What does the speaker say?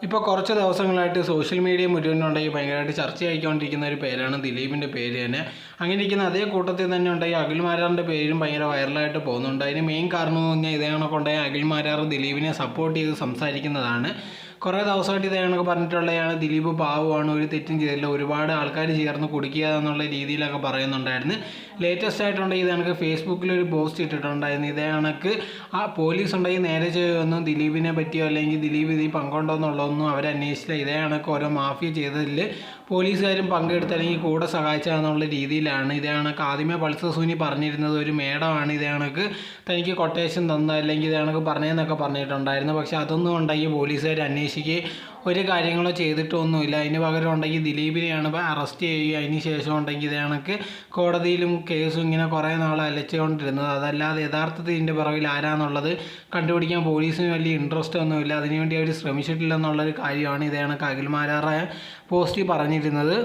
ഇപ്പോൾ കുറച്ച് ദിവസങ്ങളായിട്ട് സോഷ്യൽ മീഡിയ മുഴുവനുണ്ടെങ്കിൽ ഭയങ്കരമായിട്ട് ചർച്ചയായിക്കൊണ്ടിരിക്കുന്ന ഒരു പേരാണ് ദിലീപിൻ്റെ പേര് തന്നെ. അങ്ങനെ ഇരിക്കുന്ന അതേ കൂട്ടത്തിൽ തന്നെ ഉണ്ടെങ്കിൽ അഖിൽ മാരാറിൻ്റെ പേരും ഭയങ്കര വൈറലായിട്ട് പോകുന്നുണ്ട്. അതിന് മെയിൻ കാരണം എന്ന് പറഞ്ഞാൽ ഇതേ കണക്കുണ്ടായ അഖിൽ മാരാർ ദിലീപിനെ സപ്പോർട്ട് ചെയ്ത് സംസാരിക്കുന്നതാണ്. കുറേ ദിവസമായിട്ട് ഇതേ കണക്ക് പറഞ്ഞിട്ടുള്ളതാണ് ദിലീപ് പാവമാണ്, ഒരു തെറ്റും ചെയ്തില്ല, ഒരുപാട് ആൾക്കാർ ചേർന്ന് കുടിക്കുക എന്നുള്ള രീതിയിലൊക്കെ പറയുന്നുണ്ടായിരുന്നു. ലേറ്റസ്റ്റ് ആയിട്ടുണ്ടെങ്കിൽ ഇത് കണക്ക് ഫേസ്ബുക്കിലൊരു പോസ്റ്റ് ഇട്ടിട്ടുണ്ടായിരുന്നു. ഇതേ കണക്ക് ആ പോലീസ് ഉണ്ടെങ്കിൽ നേരെ ചെയ്തൊന്നും ദിലീപിനെ പറ്റിയോ അല്ലെങ്കിൽ ദിലീപ് ഇതിൽ പങ്കുണ്ടോ എന്നുള്ളതൊന്നും അവരന്വേഷിച്ചില്ല. ഇതേ കണക്ക് ഓരോ മാഫിയ ചെയ്തതിൽ പോലീസുകാരും പങ്കെടുത്ത് അല്ലെങ്കിൽ കൂടെ സഹായിച്ചതെന്നുള്ള രീതിയിലാണ്. ഇതേ കണക്ക് ആദ്യമേ പൾസർ സുനി പറഞ്ഞിരുന്നത് ഒരു മേഡമാണ് ഇതേ കണക്ക് തനിക്ക് കൊട്ടേഷൻ തന്ന അല്ലെങ്കിൽ ഇതേ കണക്ക് പറഞ്ഞതെന്നൊക്കെ പറഞ്ഞിട്ടുണ്ടായിരുന്നു. പക്ഷെ അതൊന്നും ഉണ്ടെങ്കിൽ പോലീസുകാർ അന്വേഷിക്കുകയും ഒരു കാര്യങ്ങളോ ചെയ്തിട്ടൊന്നുമില്ല. അതിന് പകരം ഉണ്ടെങ്കിൽ ദിലീപിനെയാണ് അറസ്റ്റ് ചെയ്യുക. അതിന് ശേഷം ഉണ്ടെങ്കിൽ ഇതേ കണക്ക് കോടതിയിലും കേസും ഇങ്ങനെ കുറേ നാൾ അലച്ചുകൊണ്ടിരുന്നത്. അതല്ലാതെ യഥാർത്ഥത്തിൽ ഇതിൻ്റെ പുറകിൽ ആരാന്നുള്ളത് കണ്ടുപിടിക്കാൻ പോലീസിന് വലിയ ഇൻട്രസ്റ്റ് ഒന്നുമില്ല. അതിനുവേണ്ടി അവർ ശ്രമിച്ചിട്ടില്ലെന്നുള്ളൊരു കാര്യമാണ് ഇതേ കണക്ക് അഖിൽ മാരാർ പോസ്റ്റ് പറഞ്ഞിരുന്നത്.